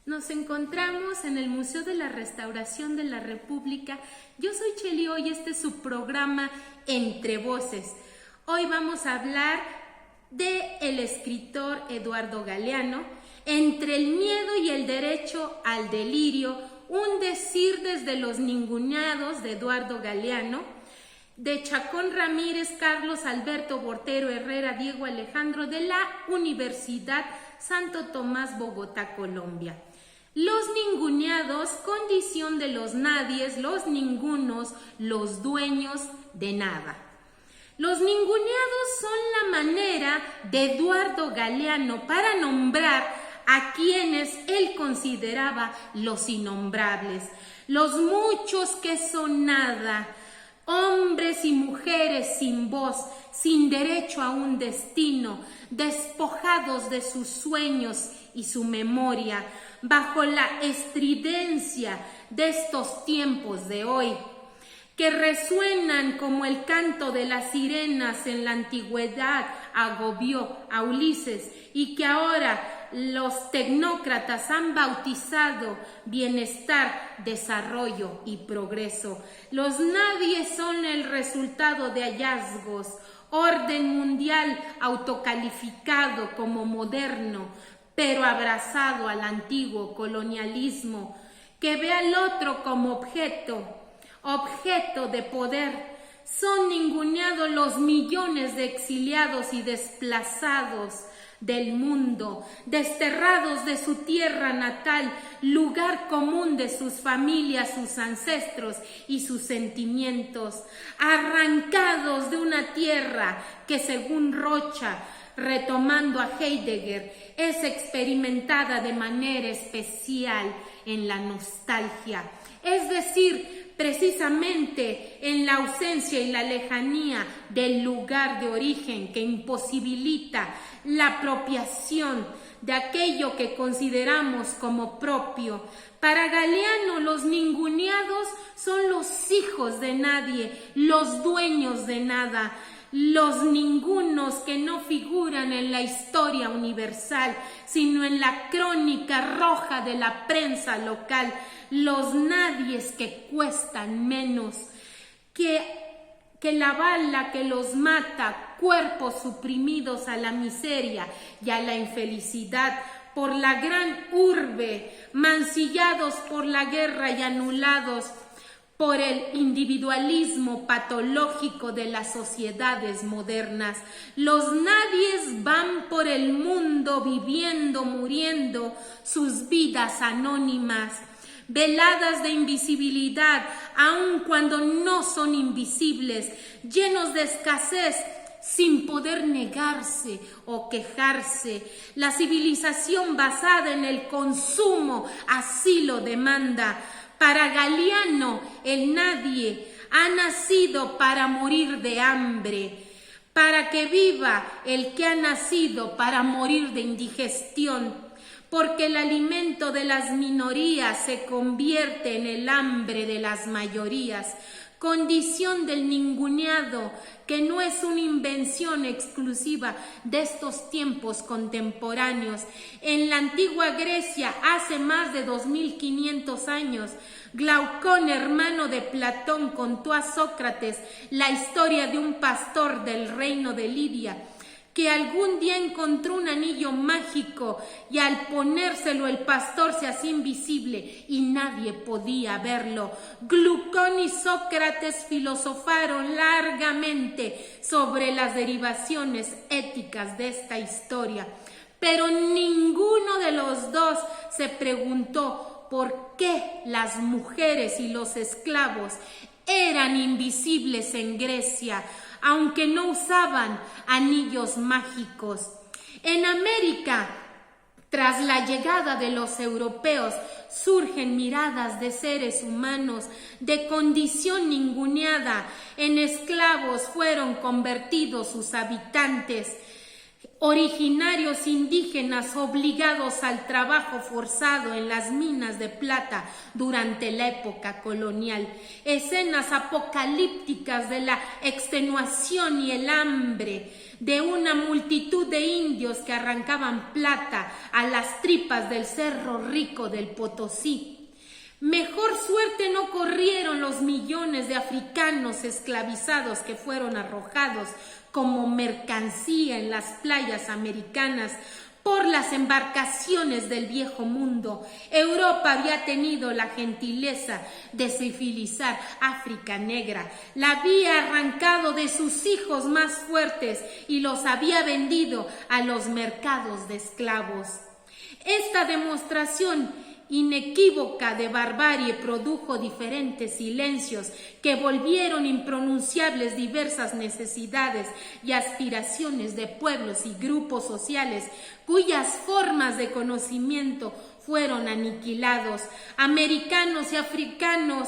Nos encontramos en el Museo de la Restauración de la República. Yo soy Cheli, hoy este es su programa Entre Voces. Hoy vamos a hablar del escritor Eduardo Galeano, Entre el miedo y el derecho al delirio, un decir desde los ninguneados de Eduardo Galeano, de Chacón Ramírez, Carlos Alberto Bortero Herrera, Diego Alejandro, de la Universidad Santo Tomás, Bogotá, Colombia. Los ninguneados, condición de los nadies, los ningunos, los dueños de nada. Los ninguneados son la manera de Eduardo Galeano para nombrar a quienes él consideraba los innombrables, los muchos que son nada, hombres y mujeres sin voz, sin derecho a un destino, despojados de sus sueños y su memoria, bajo la estridencia de estos tiempos de hoy, que resuenan como el canto de las sirenas en la antigüedad agobió a Ulises y que ahora los tecnócratas han bautizado bienestar, desarrollo y progreso. Los nadies son el resultado de hallazgos, orden mundial autocalificado como moderno, pero abrazado al antiguo colonialismo, que ve al otro como objeto de poder. Son ninguneados los millones de exiliados y desplazados del mundo, desterrados de su tierra natal, lugar común de sus familias, sus ancestros y sus sentimientos, arrancados de una tierra que, según Rocha, retomando a Heidegger, es experimentada de manera especial en la nostalgia, es decir, precisamente en la ausencia y la lejanía del lugar de origen que imposibilita la apropiación de aquello que consideramos como propio. Para Galeano, los ninguneados son los hijos de nadie, los dueños de nada, los ningunos que no figuran en la historia universal, sino en la crónica roja de la prensa local, los nadies que cuestan menos que la bala que los mata, cuerpos suprimidos a la miseria y a la infelicidad por la gran urbe, mancillados por la guerra y anulados por el individualismo patológico de las sociedades modernas. Los nadies van por el mundo viviendo, muriendo sus vidas anónimas, veladas de invisibilidad, aun cuando no son invisibles, llenos de escasez, sin poder negarse o quejarse. La civilización basada en el consumo así lo demanda. Para Galeano, el nadie ha nacido para morir de hambre, para que viva el que ha nacido para morir de indigestión, porque el alimento de las minorías se convierte en el hambre de las mayorías, condición del ninguneado, que no es una invención exclusiva de estos tiempos contemporáneos. En la antigua Grecia, hace más de 2500 años, Glaucón, hermano de Platón, contó a Sócrates la historia de un pastor del reino de Lidia, que algún día encontró un anillo mágico y al ponérselo el pastor se hacía invisible y nadie podía verlo. Glaucón y Sócrates filosofaron largamente sobre las derivaciones éticas de esta historia, pero ninguno de los dos se preguntó por qué las mujeres y los esclavos eran invisibles en Grecia, aunque no usaban anillos mágicos. En América, tras la llegada de los europeos, surgen miradas de seres humanos de condición ninguneada. En esclavos fueron convertidos sus habitantes, originarios indígenas obligados al trabajo forzado en las minas de plata durante la época colonial, escenas apocalípticas de la extenuación y el hambre de una multitud de indios que arrancaban plata a las tripas del Cerro Rico del Potosí. Mejor suerte no corrieron los millones de africanos esclavizados que fueron arrojados como mercancía en las playas americanas por las embarcaciones del viejo mundo. Europa había tenido la gentileza de civilizar África Negra, la había arrancado de sus hijos más fuertes y los había vendido a los mercados de esclavos. Esta demostración inequívoca de barbarie produjo diferentes silencios que volvieron impronunciables diversas necesidades y aspiraciones de pueblos y grupos sociales cuyas formas de conocimiento fueron aniquilados. Americanos y africanos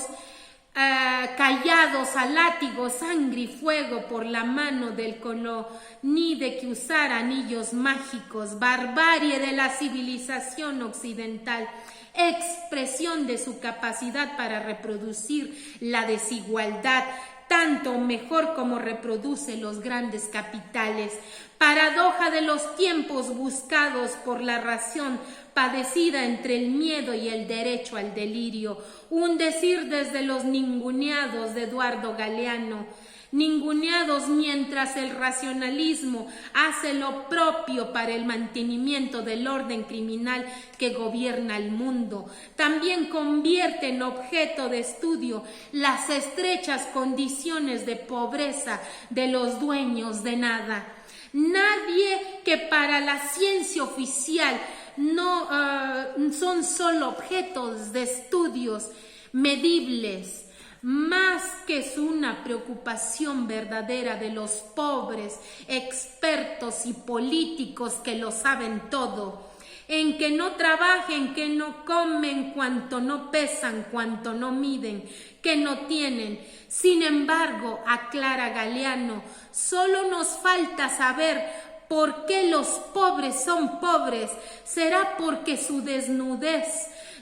callados a látigo, sangre y fuego por la mano del colonide que usara anillos mágicos, barbarie de la civilización occidental, expresión de su capacidad para reproducir la desigualdad, tanto mejor como reproduce los grandes capitales. Paradoja de los tiempos buscados por la razón, padecida entre el miedo y el derecho al delirio. Un decir desde los ninguneados de Eduardo Galeano. Ninguneados mientras el racionalismo hace lo propio para el mantenimiento del orden criminal que gobierna el mundo. También convierte en objeto de estudio las estrechas condiciones de pobreza de los dueños de nada. Nadie que para la ciencia oficial no son solo objetos de estudios medibles, más que es una preocupación verdadera de los pobres, expertos y políticos que lo saben todo, en que no trabajen, que no comen, cuanto no pesan, cuanto no miden, que no tienen. Sin embargo, aclara Galeano, solo nos falta saber por qué los pobres son pobres. Será porque su desnudez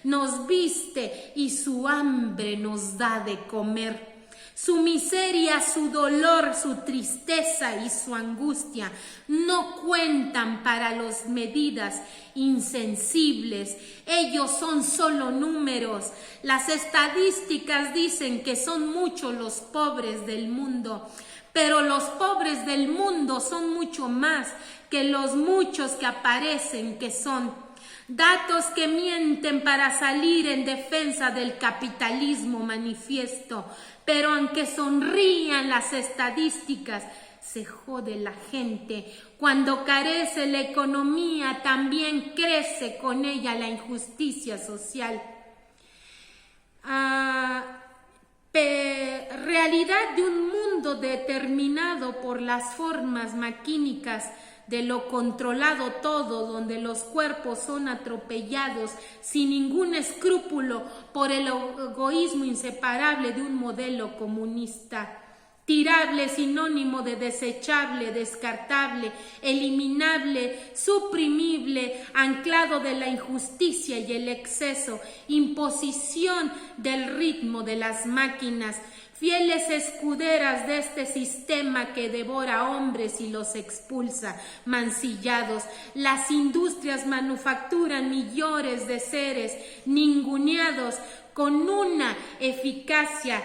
nos viste y su hambre nos da de comer. Su miseria, su dolor, su tristeza y su angustia no cuentan para las medidas insensibles. Ellos son solo números. Las estadísticas dicen que son muchos los pobres del mundo, pero los pobres del mundo son mucho más que los muchos que aparecen que son. Datos que mienten para salir en defensa del capitalismo manifiesto, pero aunque sonrían las estadísticas, se jode la gente. Cuando carece la economía, también crece con ella la injusticia social. Realidad de un mundo determinado por las formas maquínicas de lo controlado todo, donde los cuerpos son atropellados sin ningún escrúpulo por el egoísmo inseparable de un modelo comunista. Tirable, sinónimo de desechable, descartable, eliminable, suprimible, anclado de la injusticia y el exceso, imposición del ritmo de las máquinas, fieles escuderas de este sistema que devora hombres y los expulsa, mancillados. Las industrias manufacturan millones de seres ninguneados con una eficacia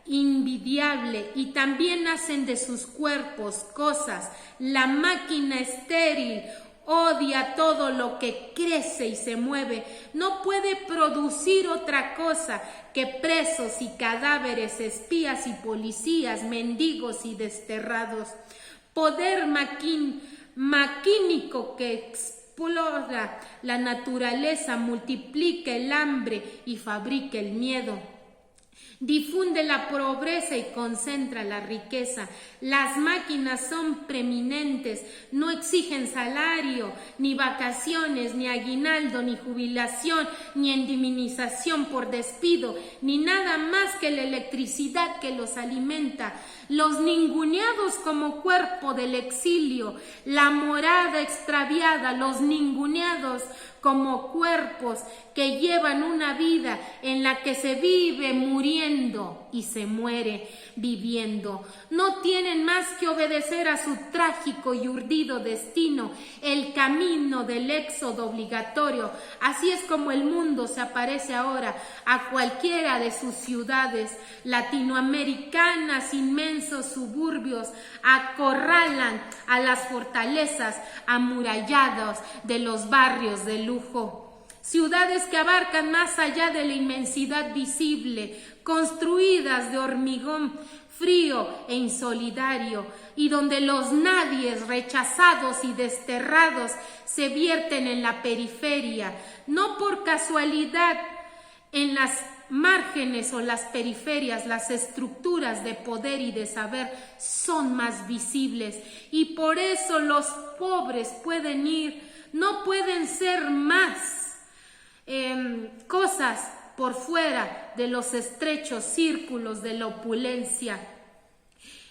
invidiable y también hacen de sus cuerpos cosas. La máquina estéril odia todo lo que crece y se mueve. No puede producir otra cosa que presos y cadáveres, espías y policías, mendigos y desterrados. Poder maquínico que explora la naturaleza, multiplica el hambre y fabrica el miedo. Difunde la pobreza y concentra la riqueza. Las máquinas son preeminentes, no exigen salario, ni vacaciones, ni aguinaldo, ni jubilación, ni indemnización por despido, ni nada más que la electricidad que los alimenta. Los ninguneados como cuerpo del exilio, la morada extraviada, los ninguneados como cuerpos que llevan una vida en la que se vive muriendo y se muere viviendo. No tienen más que obedecer a su trágico y urdido destino, el camino del éxodo obligatorio. Así es como el mundo se aparece ahora a cualquiera de sus ciudades latinoamericanas, inmensos suburbios acorralan a las fortalezas amuralladas de los barrios de lujo. Ciudades que abarcan más allá de la inmensidad visible, construidas de hormigón frío e insolidario, y donde los nadies rechazados y desterrados se vierten en la periferia, no por casualidad. En las márgenes o las periferias, las estructuras de poder y de saber son más visibles, y por eso los pobres pueden ir, no pueden ser más cosas por fuera de los estrechos círculos de la opulencia.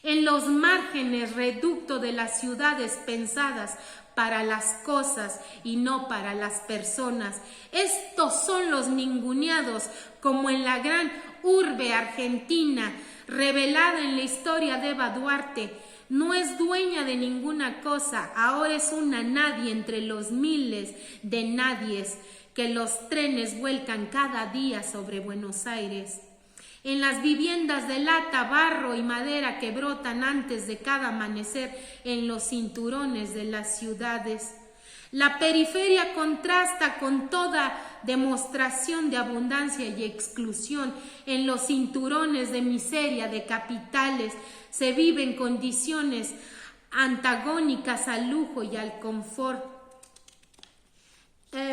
En los márgenes reducto de las ciudades pensadas para las cosas y no para las personas. Estos son los ninguneados, como en la gran urbe argentina, revelada en la historia de Eva Duarte. No es dueña de ninguna cosa, ahora es una nadie entre los miles de nadies que los trenes vuelcan cada día sobre Buenos Aires. En las viviendas de lata, barro y madera que brotan antes de cada amanecer en los cinturones de las ciudades. La periferia contrasta con toda demostración de abundancia y exclusión. En los cinturones de miseria de capitales se viven condiciones antagónicas al lujo y al confort.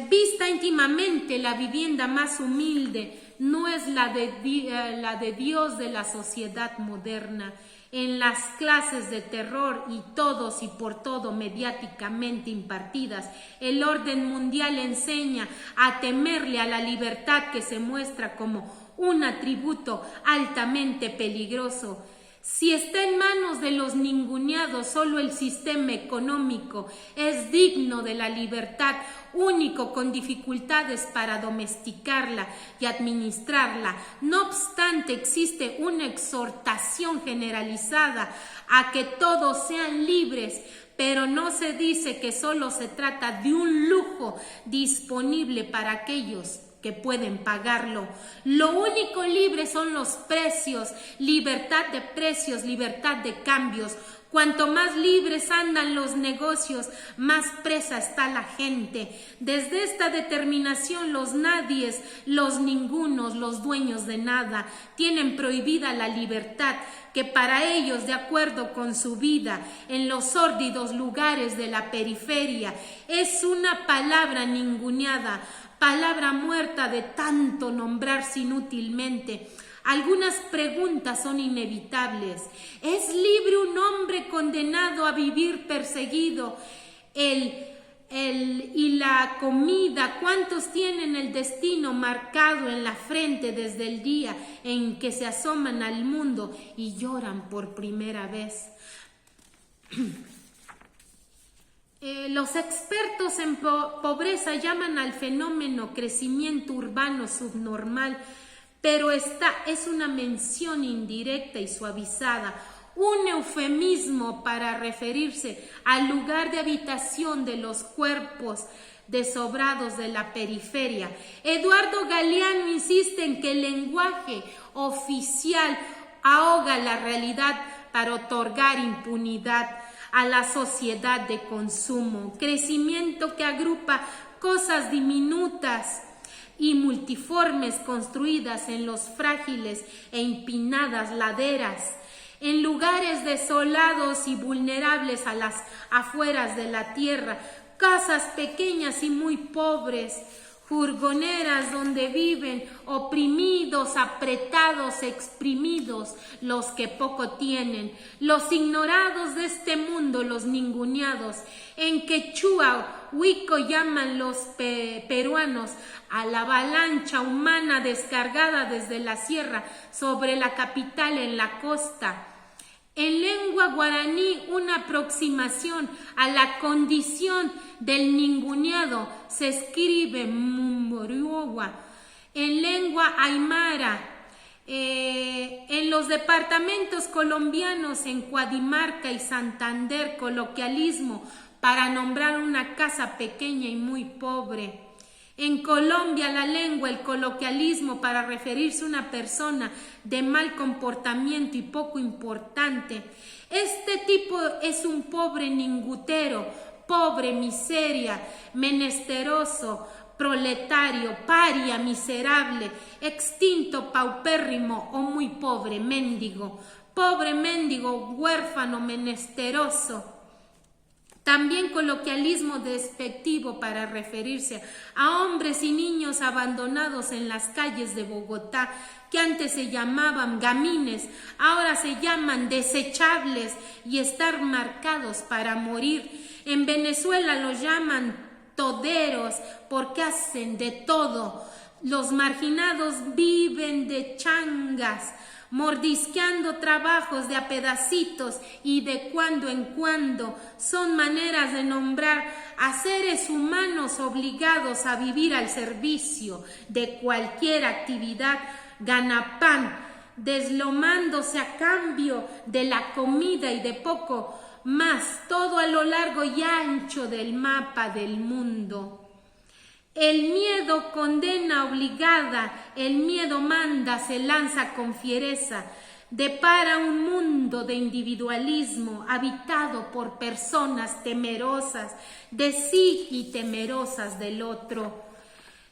Vista íntimamente, la vivienda más humilde no es la de Dios de la sociedad moderna. En las clases de terror y todos y por todo mediáticamente impartidas, el orden mundial enseña a temerle a la libertad, que se muestra como un atributo altamente peligroso. Si está en manos de los ninguneados, solo el sistema económico es digno de la libertad, único con dificultades para domesticarla y administrarla. No obstante, existe una exhortación generalizada a que todos sean libres, pero no se dice que solo se trata de un lujo disponible para aquellos que pueden pagarlo. Lo único libre son los precios, libertad de precios, libertad de cambios. Cuanto más libres andan los negocios, más presa está la gente. Desde esta determinación, los nadies, los ningunos, los dueños de nada, tienen prohibida la libertad, que para ellos, de acuerdo con su vida, en los sórdidos lugares de la periferia, es una palabra ninguneada, palabra muerta de tanto nombrarse inútilmente. Algunas preguntas son inevitables. ¿Es libre un hombre condenado a vivir perseguido? Y la comida, ¿cuántos tienen el destino marcado en la frente desde el día en que se asoman al mundo y lloran por primera vez? Los expertos en pobreza llaman al fenómeno crecimiento urbano subnormal, pero esta es una mención indirecta y suavizada, un eufemismo para referirse al lugar de habitación de los cuerpos desobrados de la periferia. Eduardo Galeano insiste en que el lenguaje oficial ahoga la realidad para otorgar impunidad a la sociedad de consumo, crecimiento que agrupa cosas diminutas y multiformes construidas en los frágiles e empinadas laderas, en lugares desolados y vulnerables a las afueras de la tierra, casas pequeñas y muy pobres, furgoneras donde viven oprimidos, apretados, exprimidos los que poco tienen, los ignorados de este mundo, los ninguneados. En quechua, huico llaman los peruanos a la avalancha humana descargada desde la sierra sobre la capital en la costa. En lengua guaraní, una aproximación a la condición del ninguneado se escribe Mumboriowa. En lengua aymara, en los departamentos colombianos, en Cuadimarca y Santander, coloquialismo para nombrar una casa pequeña y muy pobre. En Colombia, la lengua, el coloquialismo para referirse a una persona de mal comportamiento y poco importante. Este tipo es un pobre ningutero, pobre, miseria, menesteroso, proletario, paria, miserable, extinto, paupérrimo o muy pobre, mendigo, huérfano, menesteroso. También coloquialismo despectivo para referirse a hombres y niños abandonados en las calles de Bogotá, que antes se llamaban gamines, ahora se llaman desechables y están marcados para morir. En Venezuela los llaman toderos porque hacen de todo. Los marginados viven de changas, mordisqueando trabajos de a pedacitos y de cuando en cuando. Son maneras de nombrar a seres humanos obligados a vivir al servicio de cualquier actividad ganapán, deslomándose a cambio de la comida y de poco más, todo a lo largo y ancho del mapa del mundo. El miedo condena obligada, el miedo manda, se lanza con fiereza, depara un mundo de individualismo habitado por personas temerosas de sí y temerosas del otro.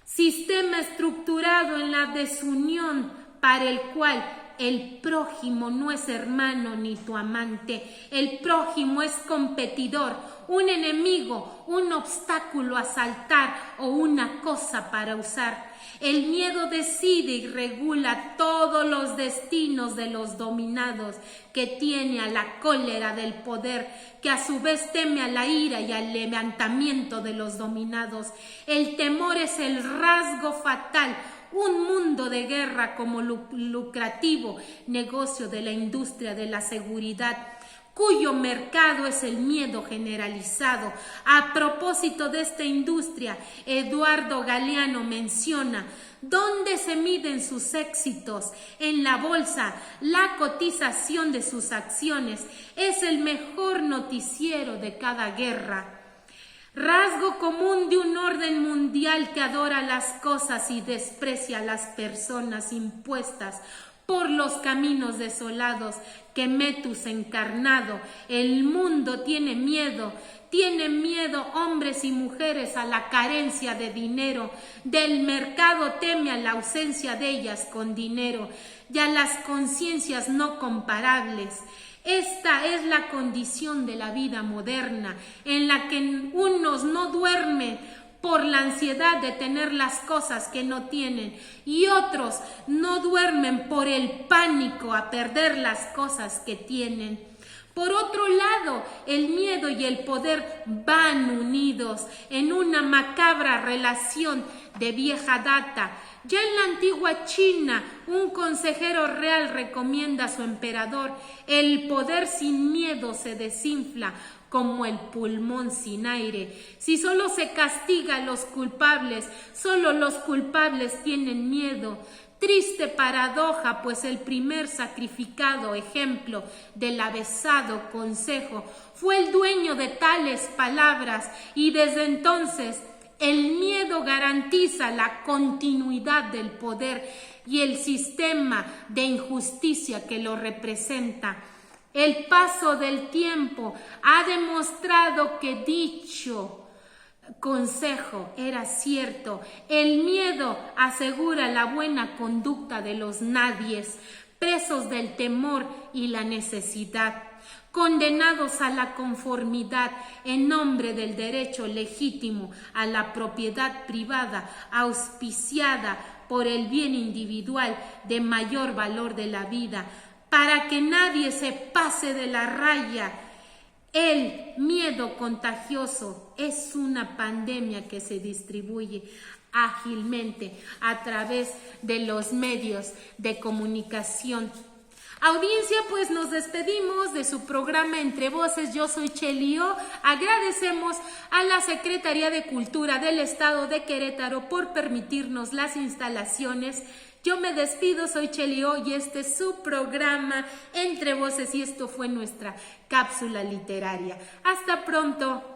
Sistema estructurado en la desunión para el cual el prójimo no es hermano ni tu amante, el prójimo es competidor, un enemigo, un obstáculo a saltar o una cosa para usar. El miedo decide y regula todos los destinos de los dominados, que tiene a la cólera del poder, que a su vez teme a la ira y al levantamiento de los dominados. El temor es el rasgo fatal, un mundo de guerra como lucrativo negocio de la industria de la seguridad, cuyo mercado es el miedo generalizado. A propósito de esta industria, Eduardo Galeano menciona: ¿dónde se miden sus éxitos? En la bolsa, la cotización de sus acciones es el mejor noticiero de cada guerra. Rasgo común de un orden mundial que adora las cosas y desprecia a las personas impuestas por los caminos desolados que Metus encarnado. El mundo tiene miedo hombres y mujeres a la carencia de dinero, del mercado teme a la ausencia de ellas con dinero y a las conciencias no comparables. Esta es la condición de la vida moderna, en la que unos no duermen por la ansiedad de tener las cosas que no tienen y otros no duermen por el pánico a perder las cosas que tienen. Por otro lado, el miedo y el poder van unidos en una macabra relación de vieja data. Ya en la antigua China, un consejero real recomienda a su emperador: el poder sin miedo se desinfla como el pulmón sin aire. Si solo se castiga a los culpables, solo los culpables tienen miedo. Triste paradoja, pues el primer sacrificado ejemplo del avesado consejo fue el dueño de tales palabras, y desde entonces el miedo garantiza la continuidad del poder y el sistema de injusticia que lo representa. El paso del tiempo ha demostrado que dicho consejo era cierto. El miedo asegura la buena conducta de los nadies, presos del temor y la necesidad, condenados a la conformidad en nombre del derecho legítimo a la propiedad privada, auspiciada por el bien individual de mayor valor de la vida, para que nadie se pase de la raya. El miedo contagioso es una pandemia que se distribuye ágilmente a través de los medios de comunicación. Audiencia, pues nos despedimos de su programa Entre Voces. Yo soy Chelio. Agradecemos a la Secretaría de Cultura del Estado de Querétaro por permitirnos las instalaciones. Yo me despido, soy Chelio y este es su programa Entre Voces y esto fue nuestra cápsula literaria. Hasta pronto.